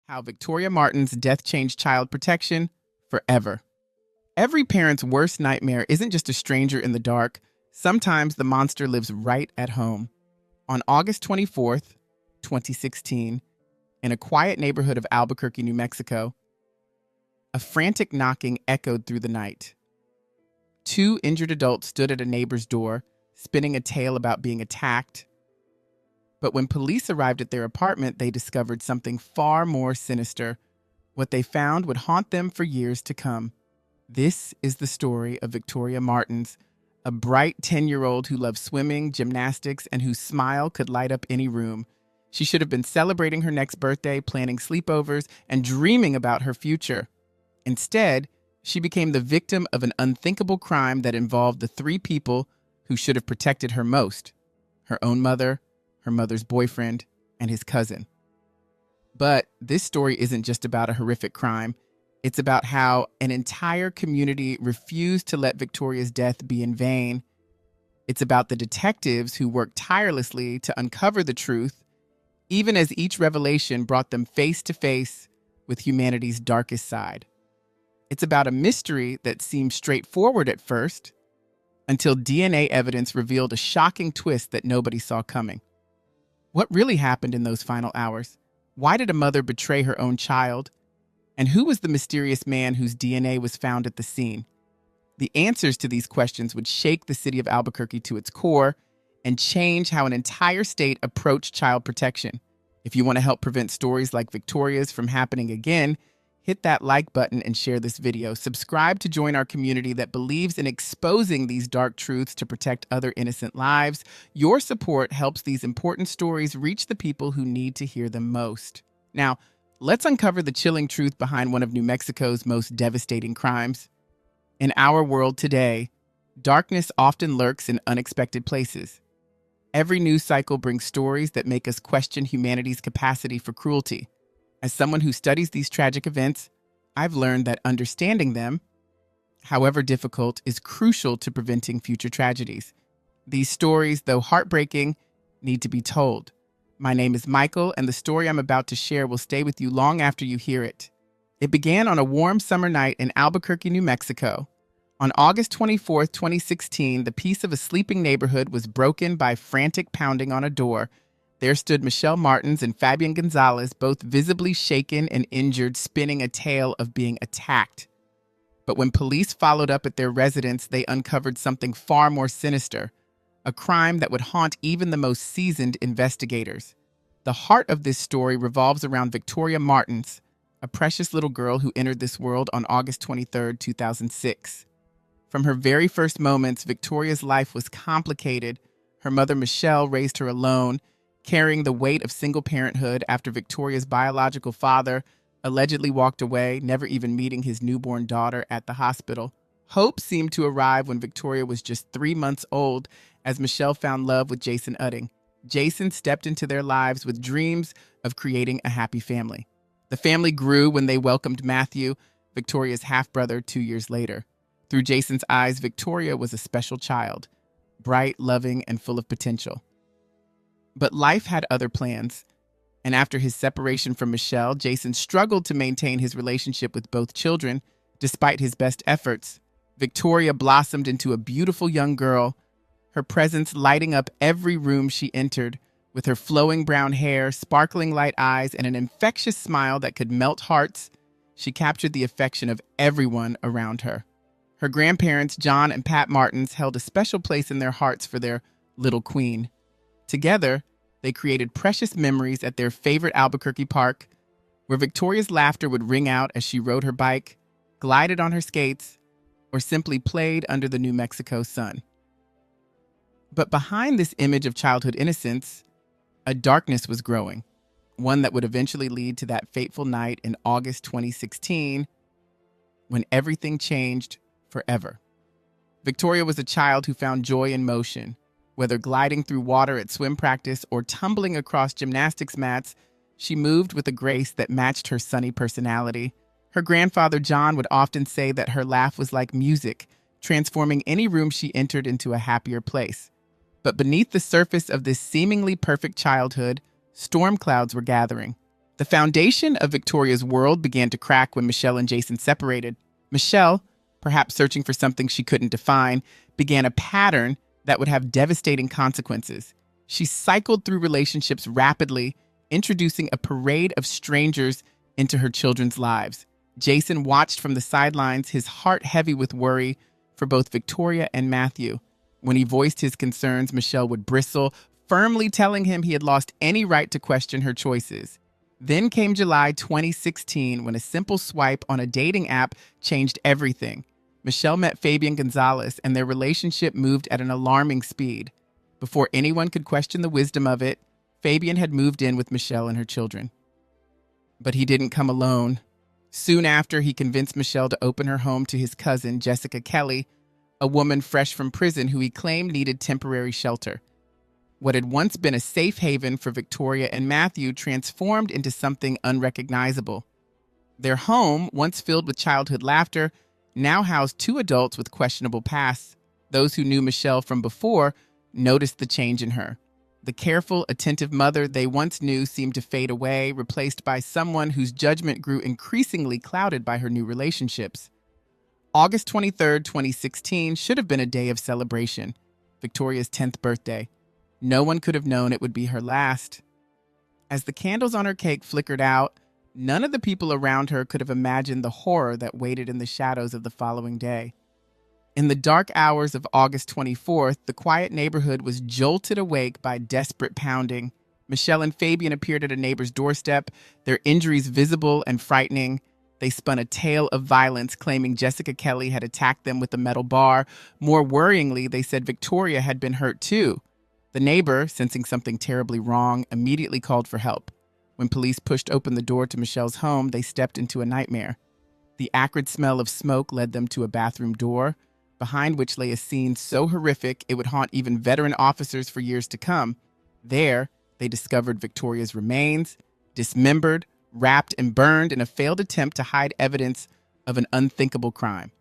How Victoria Martens' death changed child protection forever. Every parent's worst nightmare isn't just a stranger in the dark. Sometimes the monster lives right at home. On August 24th, 2016, in a quiet neighborhood of Albuquerque, New Mexico, a frantic knocking echoed through the night. Two injured adults stood at a neighbor's door, spinning a tale about being attacked. But when police arrived at their apartment, they discovered something far more sinister. What they found would haunt them for years to come. This is the story of Victoria Martens, a bright 10-year-old who loved swimming, gymnastics, and whose smile could light up any room. She should have been celebrating her next birthday, planning sleepovers, and dreaming about her future. Instead, she became the victim of an unthinkable crime that involved the three people who should have protected her most: her own mother, her mother's boyfriend, and his cousin. But this story isn't just about a horrific crime. It's about how an entire community refused to let Victoria's death be in vain. It's about the detectives who worked tirelessly to uncover the truth, even as each revelation brought them face to face with humanity's darkest side. It's about a mystery that seemed straightforward at first, until DNA evidence revealed a shocking twist that nobody saw coming. What really happened in those final hours? Why did a mother betray her own child? And who was the mysterious man whose DNA was found at the scene? The answers to these questions would shake the city of Albuquerque to its core and change how an entire state approached child protection. If you want to help prevent stories like Victoria's from happening again, hit that like button and share this video. Subscribe to join our community that believes in exposing these dark truths to protect other innocent lives. Your support helps these important stories reach the people who need to hear them most. Now, let's uncover the chilling truth behind one of New Mexico's most devastating crimes. In our world today, darkness often lurks in unexpected places. Every news cycle brings stories that make us question humanity's capacity for cruelty. As someone who studies these tragic events, I've learned that understanding them, however difficult, is crucial to preventing future tragedies. These stories, though heartbreaking, need to be told. My name is Michael, and the story I'm about to share will stay with you long after you hear it. It began on a warm summer night in Albuquerque, New Mexico. On August 24th, 2016, the peace of a sleeping neighborhood was broken by frantic pounding on a door. There stood Michelle Martens and Fabian Gonzalez, both visibly shaken and injured, spinning a tale of being attacked. But when police followed up at their residence, they uncovered something far more sinister, a crime that would haunt even the most seasoned investigators. The heart of this story revolves around Victoria Martens, a precious little girl who entered this world on August 23rd, 2006. From her very first moments, Victoria's life was complicated. Her mother, Michelle, raised her alone, carrying the weight of single parenthood after Victoria's biological father allegedly walked away, never even meeting his newborn daughter at the hospital. Hope seemed to arrive when Victoria was just 3 months old, as Michelle found love with Jason Udding. Jason stepped into their lives with dreams of creating a happy family. The family grew when they welcomed Matthew, Victoria's half-brother, 2 years later. Through Jason's eyes, Victoria was a special child, bright, loving, and full of potential. But life had other plans, and after his separation from Michelle, Jason struggled to maintain his relationship with both children, despite his best efforts. Victoria blossomed into a beautiful young girl, her presence lighting up every room she entered. With her flowing brown hair, sparkling light eyes, and an infectious smile that could melt hearts, she captured the affection of everyone around her. Her grandparents, John and Pat Martens, held a special place in their hearts for their little queen. Together, they created precious memories at their favorite Albuquerque park, where Victoria's laughter would ring out as she rode her bike, glided on her skates, or simply played under the New Mexico sun. But behind this image of childhood innocence, a darkness was growing, one that would eventually lead to that fateful night in August 2016, when everything changed forever. Victoria was a child who found joy in motion. Whether gliding through water at swim practice or tumbling across gymnastics mats, she moved with a grace that matched her sunny personality. Her grandfather, John, would often say that her laugh was like music, transforming any room she entered into a happier place. But beneath the surface of this seemingly perfect childhood, storm clouds were gathering. The foundation of Victoria's world began to crack when Michelle and Jason separated. Michelle, perhaps searching for something she couldn't define, began a pattern that would have devastating consequences. She cycled through relationships rapidly, introducing a parade of strangers into her children's lives. Jason watched from the sidelines, his heart heavy with worry for both Victoria and Matthew. When he voiced his concerns, Michelle would bristle, firmly telling him he had lost any right to question her choices. Then came July 2016, when a simple swipe on a dating app changed everything. Michelle met Fabian Gonzalez, and their relationship moved at an alarming speed. Before anyone could question the wisdom of it, Fabian had moved in with Michelle and her children. But he didn't come alone. Soon after, he convinced Michelle to open her home to his cousin, Jessica Kelly, a woman fresh from prison who he claimed needed temporary shelter. What had once been a safe haven for Victoria and Matthew transformed into something unrecognizable. Their home, once filled with childhood laughter, now housed two adults with questionable pasts. Those who knew Michelle from before noticed the change in her. The careful, attentive mother they once knew seemed to fade away, replaced by someone whose judgment grew increasingly clouded by her new relationships. August 23, 2016 should have been a day of celebration, Victoria's 10th birthday. No one could have known it would be her last. As the candles on her cake flickered out, none of the people around her could have imagined the horror that waited in the shadows of the following day. In the dark hours of August 24th, the quiet neighborhood was jolted awake by desperate pounding. Michelle and Fabian appeared at a neighbor's doorstep, their injuries visible and frightening. They spun a tale of violence, claiming Jessica Kelly had attacked them with a metal bar. More worryingly, they said Victoria had been hurt too. The neighbor, sensing something terribly wrong, immediately called for help. When police pushed open the door to Michelle's home, they stepped into a nightmare. The acrid smell of smoke led them to a bathroom door, behind which lay a scene so horrific it would haunt even veteran officers for years to come. There, they discovered Victoria's remains, dismembered, wrapped, and burned in a failed attempt to hide evidence of an unthinkable crime.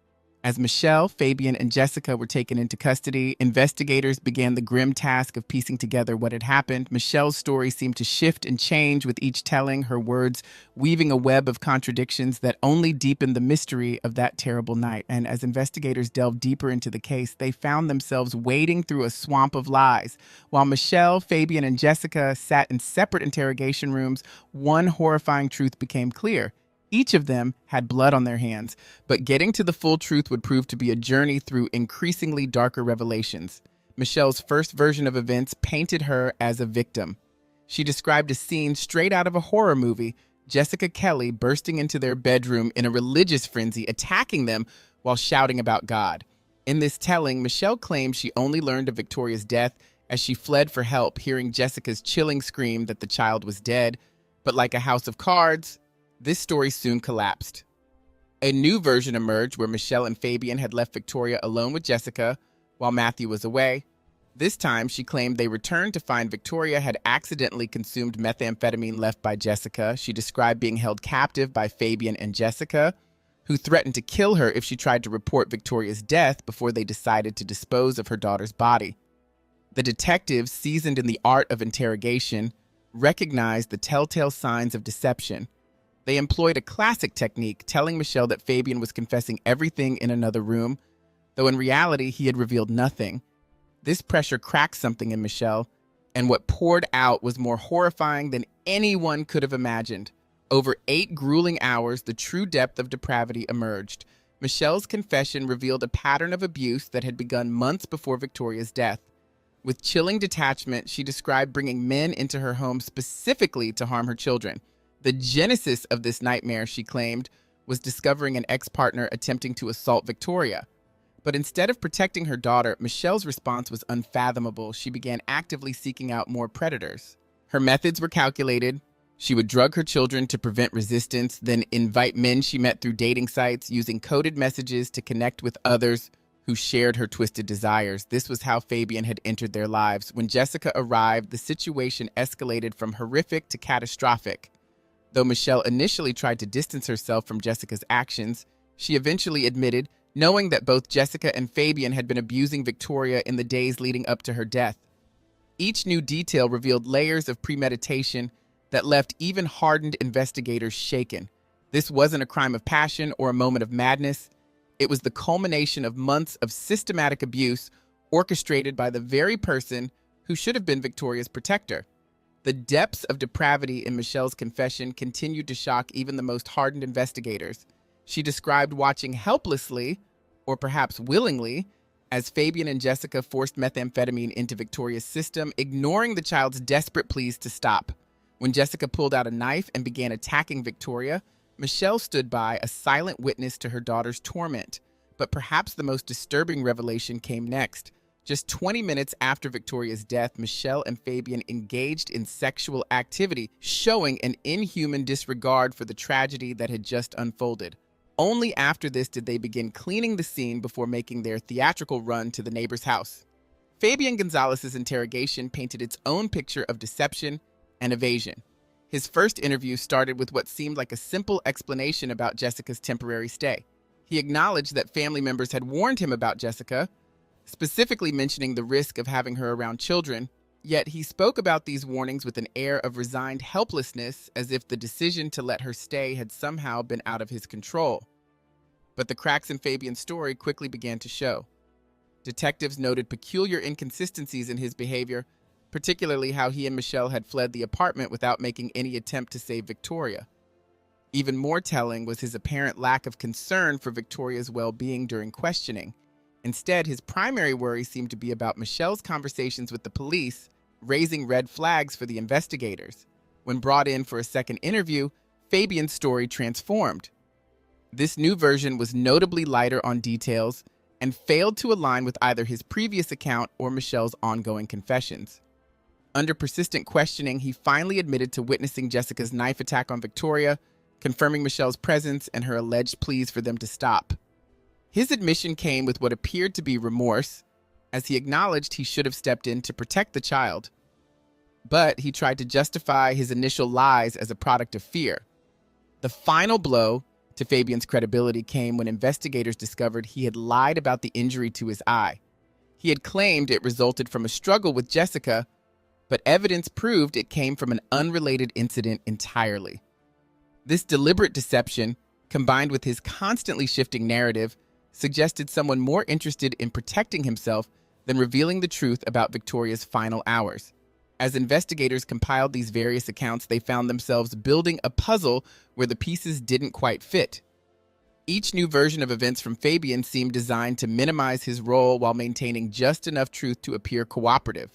As Michelle, Fabian, and Jessica were taken into custody, investigators began the grim task of piecing together what had happened. Michelle's story seemed to shift and change with each telling, her words weaving a web of contradictions that only deepened the mystery of that terrible night. And as investigators delved deeper into the case, they found themselves wading through a swamp of lies. While Michelle, Fabian, and Jessica sat in separate interrogation rooms, one horrifying truth became clear. Each of them had blood on their hands, but getting to the full truth would prove to be a journey through increasingly darker revelations. Michelle's first version of events painted her as a victim. She described a scene straight out of a horror movie, Jessica Kelly bursting into their bedroom in a religious frenzy, attacking them while shouting about God. In this telling, Michelle claimed she only learned of Victoria's death as she fled for help, hearing Jessica's chilling scream that the child was dead. But like a house of cards, this story soon collapsed. A new version emerged where Michelle and Fabian had left Victoria alone with Jessica while Matthew was away. This time, she claimed they returned to find Victoria had accidentally consumed methamphetamine left by Jessica. She described being held captive by Fabian and Jessica, who threatened to kill her if she tried to report Victoria's death before they decided to dispose of her daughter's body. The detectives, seasoned in the art of interrogation, recognized the telltale signs of deception. They employed a classic technique, telling Michelle that Fabian was confessing everything in another room, though in reality he had revealed nothing. This pressure cracked something in Michelle, and what poured out was more horrifying than anyone could have imagined. Over 8 grueling hours, the true depth of depravity emerged. Michelle's confession revealed a pattern of abuse that had begun months before Victoria's death. With chilling detachment, she described bringing men into her home specifically to harm her children. The genesis of this nightmare, she claimed, was discovering an ex-partner attempting to assault Victoria. But instead of protecting her daughter, Michelle's response was unfathomable. She began actively seeking out more predators. Her methods were calculated. She would drug her children to prevent resistance, then invite men she met through dating sites, using coded messages to connect with others who shared her twisted desires. This was how Fabian had entered their lives. When Jessica arrived, the situation escalated from horrific to catastrophic. Though Michelle initially tried to distance herself from Jessica's actions, she eventually admitted, knowing that both Jessica and Fabian had been abusing Victoria in the days leading up to her death. Each new detail revealed layers of premeditation that left even hardened investigators shaken. This wasn't a crime of passion or a moment of madness. It was the culmination of months of systematic abuse orchestrated by the very person who should have been Victoria's protector. The depths of depravity in Michelle's confession continued to shock even the most hardened investigators. She described watching helplessly, or perhaps willingly, as Fabian and Jessica forced methamphetamine into Victoria's system, ignoring the child's desperate pleas to stop. When Jessica pulled out a knife and began attacking Victoria, Michelle stood by, a silent witness to her daughter's torment. But perhaps the most disturbing revelation came next. Just 20 minutes after Victoria's death, Michelle and Fabian engaged in sexual activity, showing an inhuman disregard for the tragedy that had just unfolded. Only after this did they begin cleaning the scene before making their theatrical run to the neighbor's house. Fabian Gonzalez's interrogation painted its own picture of deception and evasion. His first interview started with what seemed like a simple explanation about Jessica's temporary stay. He acknowledged that family members had warned him about Jessica, specifically mentioning the risk of having her around children, yet he spoke about these warnings with an air of resigned helplessness, as if the decision to let her stay had somehow been out of his control. But the cracks in Fabian's story quickly began to show. Detectives noted peculiar inconsistencies in his behavior, particularly how he and Michelle had fled the apartment without making any attempt to save Victoria. Even more telling was his apparent lack of concern for Victoria's well-being during questioning. Instead, his primary worry seemed to be about Michelle's conversations with the police, raising red flags for the investigators. When brought in for a second interview, Fabian's story transformed. This new version was notably lighter on details and failed to align with either his previous account or Michelle's ongoing confessions. Under persistent questioning, he finally admitted to witnessing Jessica's knife attack on Victoria, confirming Michelle's presence and her alleged pleas for them to stop. His admission came with what appeared to be remorse, as he acknowledged he should have stepped in to protect the child. But he tried to justify his initial lies as a product of fear. The final blow to Fabian's credibility came when investigators discovered he had lied about the injury to his eye. He had claimed it resulted from a struggle with Jessica, but evidence proved it came from an unrelated incident entirely. This deliberate deception, combined with his constantly shifting narrative, suggested someone more interested in protecting himself than revealing the truth about Victoria's final hours. As investigators compiled these various accounts, they found themselves building a puzzle where the pieces didn't quite fit. Each new version of events from Fabian seemed designed to minimize his role while maintaining just enough truth to appear cooperative.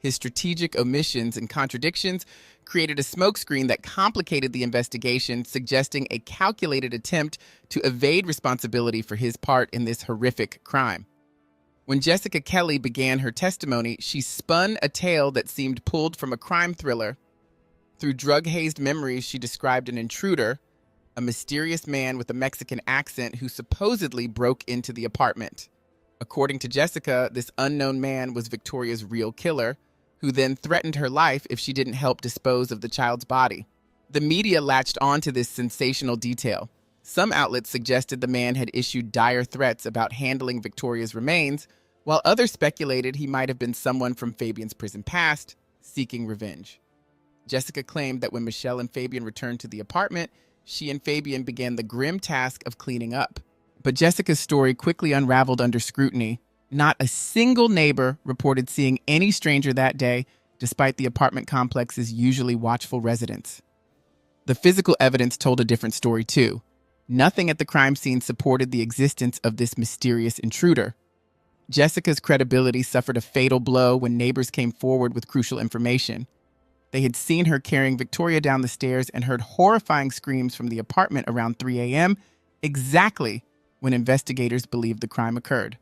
His strategic omissions and contradictions created a smokescreen that complicated the investigation, suggesting a calculated attempt to evade responsibility for his part in this horrific crime. When Jessica Kelly began her testimony, she spun a tale that seemed pulled from a crime thriller. Through drug-hazed memories, she described an intruder, a mysterious man with a Mexican accent who supposedly broke into the apartment. According to Jessica, this unknown man was Victoria's real killer, who then threatened her life if she didn't help dispose of the child's body. The media latched onto this sensational detail. Some outlets suggested the man had issued dire threats about handling Victoria's remains, while others speculated he might have been someone from Fabian's prison past, seeking revenge. Jessica claimed that when Michelle and Fabian returned to the apartment, she and Fabian began the grim task of cleaning up. But Jessica's story quickly unraveled under scrutiny. Not a single neighbor reported seeing any stranger that day, despite the apartment complex's usually watchful residents. The physical evidence told a different story, too. Nothing at the crime scene supported the existence of this mysterious intruder. Jessica's credibility suffered a fatal blow when neighbors came forward with crucial information. They had seen her carrying Victoria down the stairs and heard horrifying screams from the apartment around 3 a.m., exactly when investigators believed the crime occurred.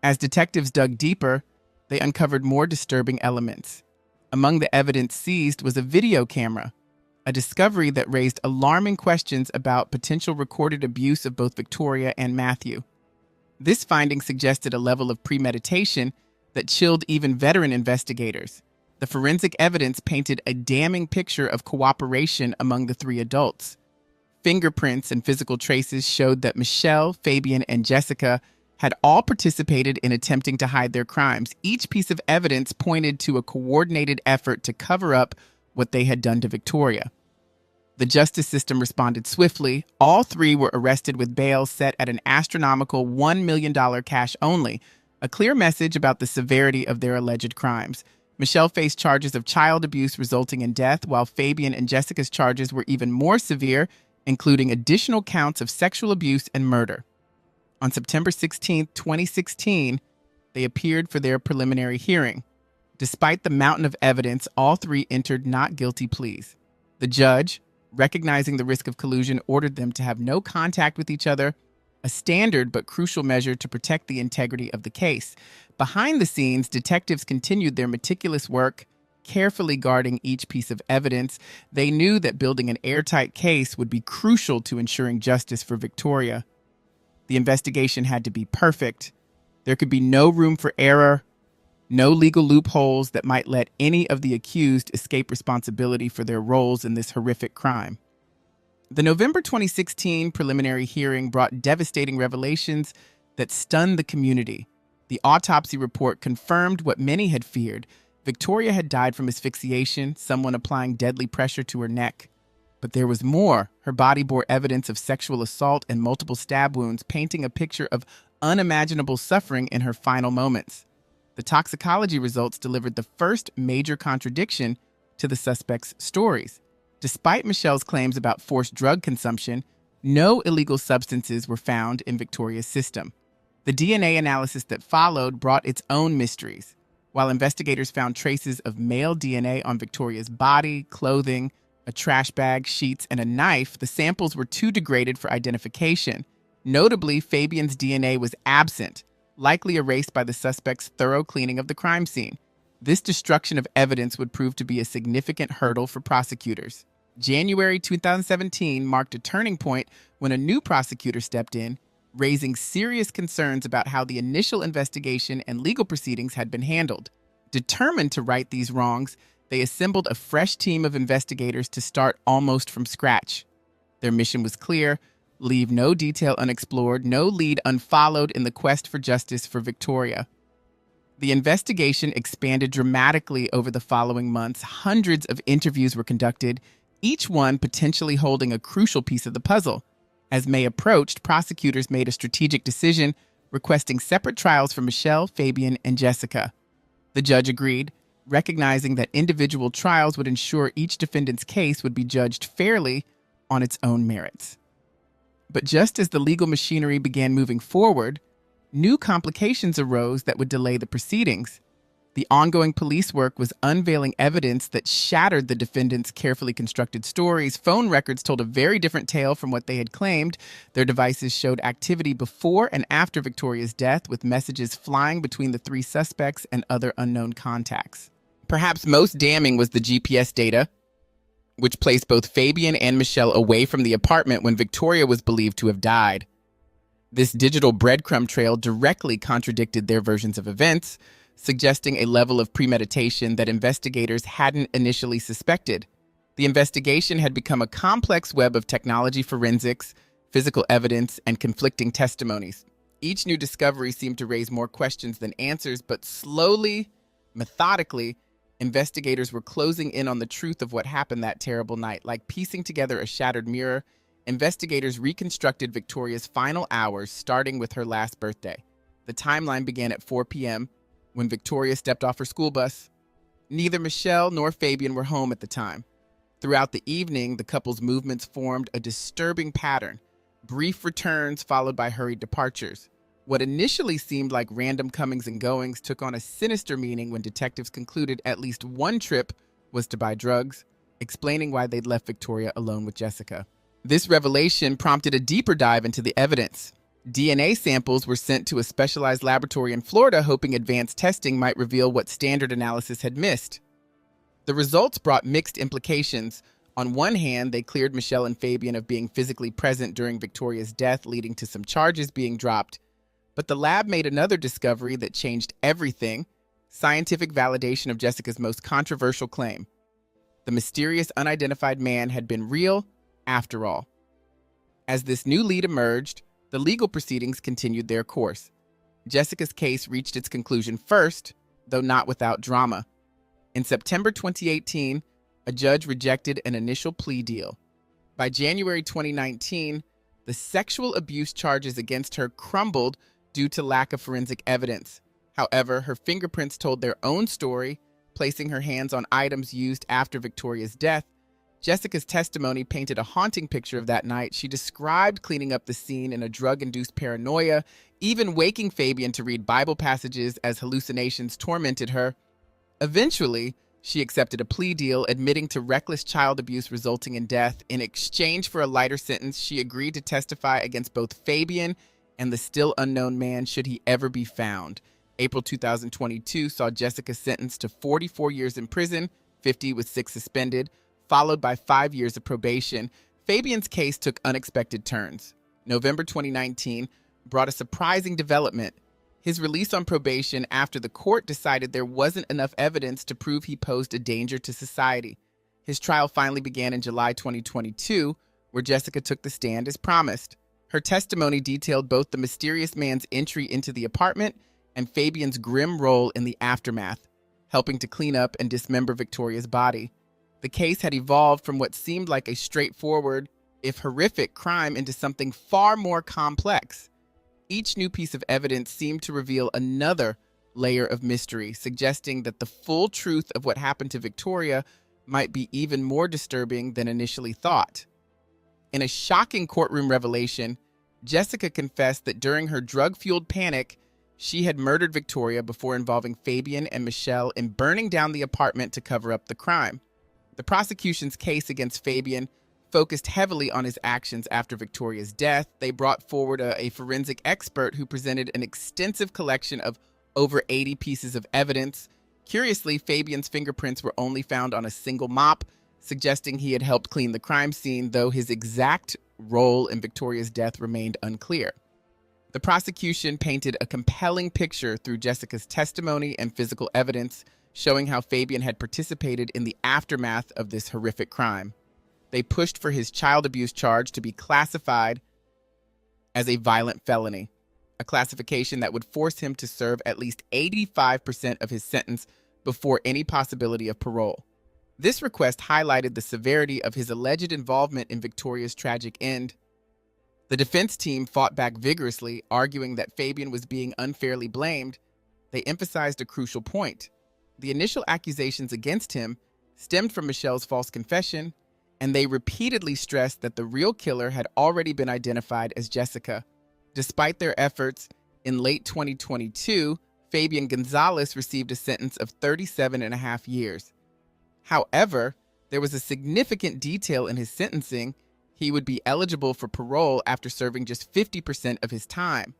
As detectives dug deeper, they uncovered more disturbing elements. Among the evidence seized was a video camera, a discovery that raised alarming questions about potential recorded abuse of both Victoria and Matthew. This finding suggested a level of premeditation that chilled even veteran investigators. The forensic evidence painted a damning picture of cooperation among the three adults. Fingerprints and physical traces showed that Michelle, Fabian, and Jessica had all participated in attempting to hide their crimes. Each piece of evidence pointed to a coordinated effort to cover up what they had done to Victoria. The justice system responded swiftly. All three were arrested with bail set at an astronomical $1 million cash only, a clear message about the severity of their alleged crimes. Michelle faced charges of child abuse resulting in death, while Fabian and Jessica's charges were even more severe, including additional counts of sexual abuse and murder. On September 16, 2016, they appeared for their preliminary hearing. Despite the mountain of evidence, all three entered not guilty pleas. The judge, recognizing the risk of collusion, ordered them to have no contact with each other, a standard but crucial measure to protect the integrity of the case. Behind the scenes, detectives continued their meticulous work, carefully guarding each piece of evidence. They knew that building an airtight case would be crucial to ensuring justice for Victoria. The investigation had to be perfect. There could be no room for error, no legal loopholes that might let any of the accused escape responsibility for their roles in this horrific crime. The November 2016 preliminary hearing brought devastating revelations that stunned the community. The autopsy report confirmed what many had feared. Victoria had died from asphyxiation, someone applying deadly pressure to her neck. But there was more. Her body bore evidence of sexual assault and multiple stab wounds, painting a picture of unimaginable suffering in her final moments. The toxicology results delivered the first major contradiction to the suspects' stories. Despite Michelle's claims about forced drug consumption, no illegal substances were found in Victoria's system. The DNA analysis that followed brought its own mysteries. While investigators found traces of male DNA on Victoria's body, clothing, a trash bag, sheets, and a knife, the samples were too degraded for identification. Notably, Fabian's DNA was absent, likely erased by the suspect's thorough cleaning of the crime scene. This destruction of evidence would prove to be a significant hurdle for prosecutors. January 2017 marked a turning point when a new prosecutor stepped in, raising serious concerns about how the initial investigation and legal proceedings had been handled. Determined to right these wrongs, they assembled a fresh team of investigators to start almost from scratch. Their mission was clear: leave no detail unexplored, no lead unfollowed in the quest for justice for Victoria. The investigation expanded dramatically over the following months. Hundreds of interviews were conducted, each one potentially holding a crucial piece of the puzzle. As May approached, prosecutors made a strategic decision, requesting separate trials for Michelle, Fabian, and Jessica. The judge agreed, recognizing that individual trials would ensure each defendant's case would be judged fairly on its own merits. But just as the legal machinery began moving forward, new complications arose that would delay the proceedings. The ongoing police work was unveiling evidence that shattered the defendants' carefully constructed stories. Phone records told a very different tale from what they had claimed. Their devices showed activity before and after Victoria's death, with messages flying between the three suspects and other unknown contacts. Perhaps most damning was the GPS data, which placed both Fabian and Michelle away from the apartment when Victoria was believed to have died. This digital breadcrumb trail directly contradicted their versions of events, suggesting a level of premeditation that investigators hadn't initially suspected. The investigation had become a complex web of technology forensics, physical evidence, and conflicting testimonies. Each new discovery seemed to raise more questions than answers, but slowly, methodically, investigators were closing in on the truth of what happened that terrible night. Like piecing together a shattered mirror, investigators reconstructed Victoria's final hours, starting with her last birthday. The timeline began at 4 p.m., when Victoria stepped off her school bus. Neither Michelle nor Fabian were home at the time. Throughout the evening, the couple's movements formed a disturbing pattern: brief returns followed by hurried departures. What initially seemed like random comings and goings took on a sinister meaning when detectives concluded at least one trip was to buy drugs, explaining why they'd left Victoria alone with Jessica. This revelation prompted a deeper dive into the evidence. DNA samples were sent to a specialized laboratory in Florida, hoping advanced testing might reveal what standard analysis had missed. The results brought mixed implications. On one hand, they cleared Michelle and Fabian of being physically present during Victoria's death, leading to some charges being dropped. But the lab made another discovery that changed everything: scientific validation of Jessica's most controversial claim. The mysterious unidentified man had been real after all. As this new lead emerged, the legal proceedings continued their course. Jessica's case reached its conclusion first, though not without drama. In September 2018, a judge rejected an initial plea deal. By January 2019, the sexual abuse charges against her crumbled due to lack of forensic evidence. However, her fingerprints told their own story, placing her hands on items used after Victoria's death. Jessica's testimony painted a haunting picture of that night. She described cleaning up the scene in a drug-induced paranoia, even waking Fabian to read Bible passages as hallucinations tormented her. Eventually, she accepted a plea deal, admitting to reckless child abuse resulting in death. In exchange for a lighter sentence, she agreed to testify against both Fabian and the still unknown man should he ever be found. April 2022 saw Jessica sentenced to 44 years in prison, 50 with 6 suspended, followed by 5 years of probation. Fabian's case took unexpected turns. November 2019 brought a surprising development. His release on probation after the court decided there wasn't enough evidence to prove he posed a danger to society. His trial finally began in July 2022, where Jessica took the stand as promised. Her testimony detailed both the mysterious man's entry into the apartment and Fabian's grim role in the aftermath, helping to clean up and dismember Victoria's body. The case had evolved from what seemed like a straightforward, if horrific, crime into something far more complex. Each new piece of evidence seemed to reveal another layer of mystery, suggesting that the full truth of what happened to Victoria might be even more disturbing than initially thought. In a shocking courtroom revelation, Jessica confessed that during her drug-fueled panic, she had murdered Victoria before involving Fabian and Michelle in burning down the apartment to cover up the crime. The prosecution's case against Fabian focused heavily on his actions after Victoria's death. They brought forward a forensic expert who presented an extensive collection of over 80 pieces of evidence. Curiously, Fabian's fingerprints were only found on a single mop, suggesting he had helped clean the crime scene, though his exact role in Victoria's death remained unclear. The prosecution painted a compelling picture through Jessica's testimony and physical evidence, showing how Fabian had participated in the aftermath of this horrific crime. They pushed for his child abuse charge to be classified as a violent felony, a classification that would force him to serve at least 85% of his sentence before any possibility of parole. This request highlighted the severity of his alleged involvement in Victoria's tragic end. The defense team fought back vigorously, arguing that Fabian was being unfairly blamed. They emphasized a crucial point. The initial accusations against him stemmed from Michelle's false confession, and they repeatedly stressed that the real killer had already been identified as Jessica. Despite their efforts, in late 2022, Fabian Gonzalez received a sentence of 37.5 years. However, there was a significant detail in his sentencing. He would be eligible for parole after serving just 50% of his time.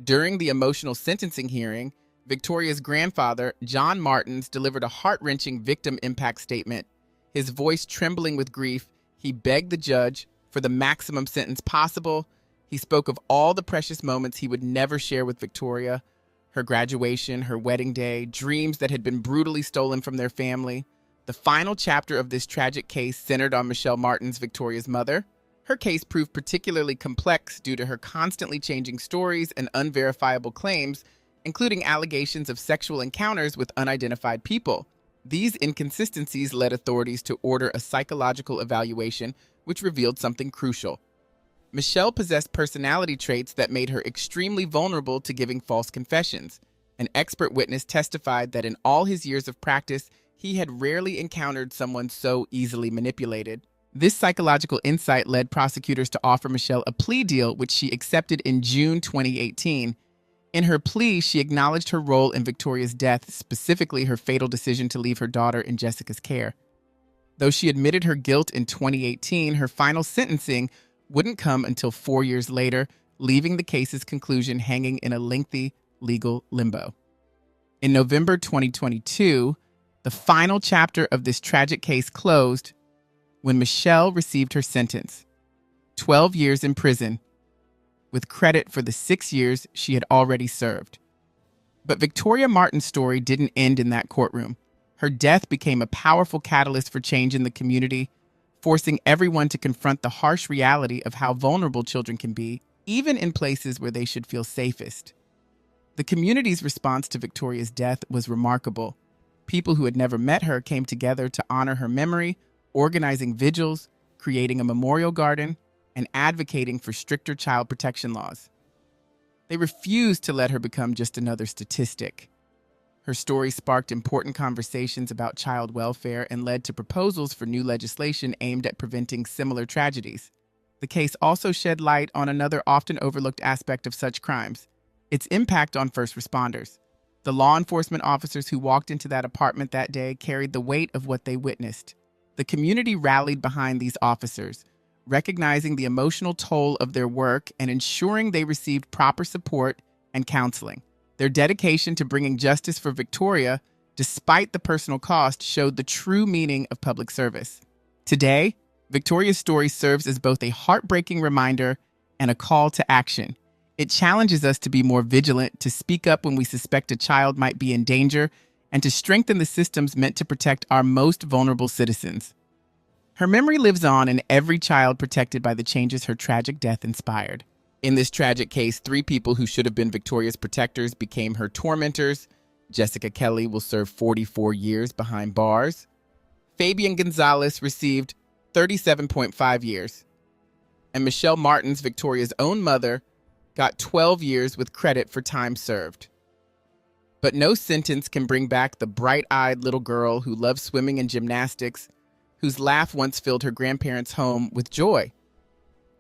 During the emotional sentencing hearing, Victoria's grandfather, John Martens, delivered a heart-wrenching victim impact statement. His voice trembling with grief, he begged the judge for the maximum sentence possible. He spoke of all the precious moments he would never share with Victoria, her graduation, her wedding day, dreams that had been brutally stolen from their family. The final chapter of this tragic case centered on Michelle Martens, Victoria's mother. Her case proved particularly complex due to her constantly changing stories and unverifiable claims, including allegations of sexual encounters with unidentified people. These inconsistencies led authorities to order a psychological evaluation, which revealed something crucial. Michelle possessed personality traits that made her extremely vulnerable to giving false confessions. An expert witness testified that in all his years of practice, he had rarely encountered someone so easily manipulated. This psychological insight led prosecutors to offer Michelle a plea deal, which she accepted in June 2018. In her plea, she acknowledged her role in Victoria's death, specifically her fatal decision to leave her daughter in Jessica's care. Though she admitted her guilt in 2018, her final sentencing wouldn't come until 4 years later, leaving the case's conclusion hanging in a lengthy legal limbo. In November 2022, the final chapter of this tragic case closed when Michelle received her sentence, 12 years in prison, with credit for the 6 years she had already served. But Victoria Martens' story didn't end in that courtroom. Her death became a powerful catalyst for change in the community, forcing everyone to confront the harsh reality of how vulnerable children can be, even in places where they should feel safest. The community's response to Victoria's death was remarkable. People who had never met her came together to honor her memory, organizing vigils, creating a memorial garden, and advocating for stricter child protection laws. They refused to let her become just another statistic. Her story sparked important conversations about child welfare and led to proposals for new legislation aimed at preventing similar tragedies. The case also shed light on another often overlooked aspect of such crimes: its impact on first responders. The law enforcement officers who walked into that apartment that day carried the weight of what they witnessed. The community rallied behind these officers, recognizing the emotional toll of their work and ensuring they received proper support and counseling. Their dedication to bringing justice for Victoria, despite the personal cost, showed the true meaning of public service. Today, Victoria's story serves as both a heartbreaking reminder and a call to action. It challenges us to be more vigilant, to speak up when we suspect a child might be in danger, and to strengthen the systems meant to protect our most vulnerable citizens. Her memory lives on in every child protected by the changes her tragic death inspired. In this tragic case, 3 people who should have been Victoria's protectors became her tormentors. Jessica Kelly will serve 44 years behind bars. Fabian Gonzalez received 37.5 years. And Michelle Martens, Victoria's own mother, got 12 years with credit for time served. But no sentence can bring back the bright-eyed little girl who loved swimming and gymnastics, whose laugh once filled her grandparents' home with joy.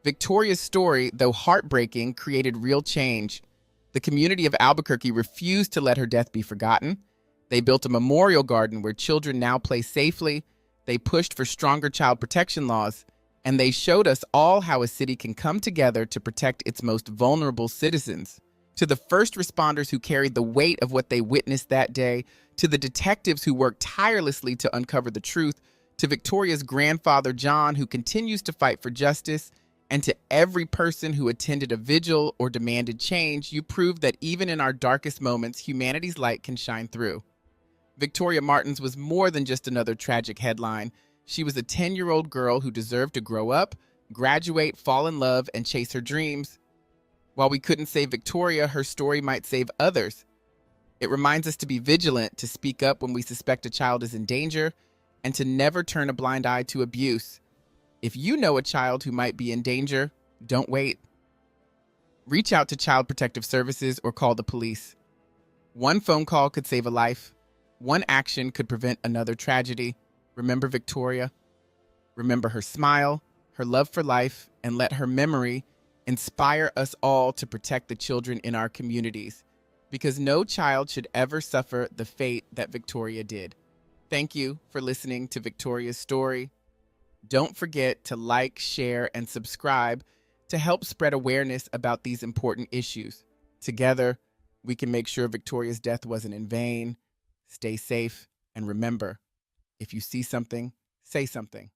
Victoria's story, though heartbreaking, created real change. The community of Albuquerque refused to let her death be forgotten. They built a memorial garden where children now play safely. They pushed for stronger child protection laws, and they showed us all how a city can come together to protect its most vulnerable citizens. To the first responders who carried the weight of what they witnessed that day, to the detectives who worked tirelessly to uncover the truth, to Victoria's grandfather, John, who continues to fight for justice, and to every person who attended a vigil or demanded change, you proved that even in our darkest moments, humanity's light can shine through. Victoria Martens was more than just another tragic headline. She was a 10-year-old girl who deserved to grow up, graduate, fall in love, and chase her dreams. While we couldn't save Victoria, her story might save others. It reminds us to be vigilant, to speak up when we suspect a child is in danger, and to never turn a blind eye to abuse. If you know a child who might be in danger, don't wait. Reach out to Child Protective Services or call the police. One phone call could save a life. One action could prevent another tragedy. Remember Victoria. Remember her smile, her love for life, and let her memory inspire us all to protect the children in our communities, because no child should ever suffer the fate that Victoria did. Thank you for listening to Victoria's story. Don't forget to like, share, and subscribe to help spread awareness about these important issues. Together, we can make sure Victoria's death wasn't in vain. Stay safe, and remember, if you see something, say something.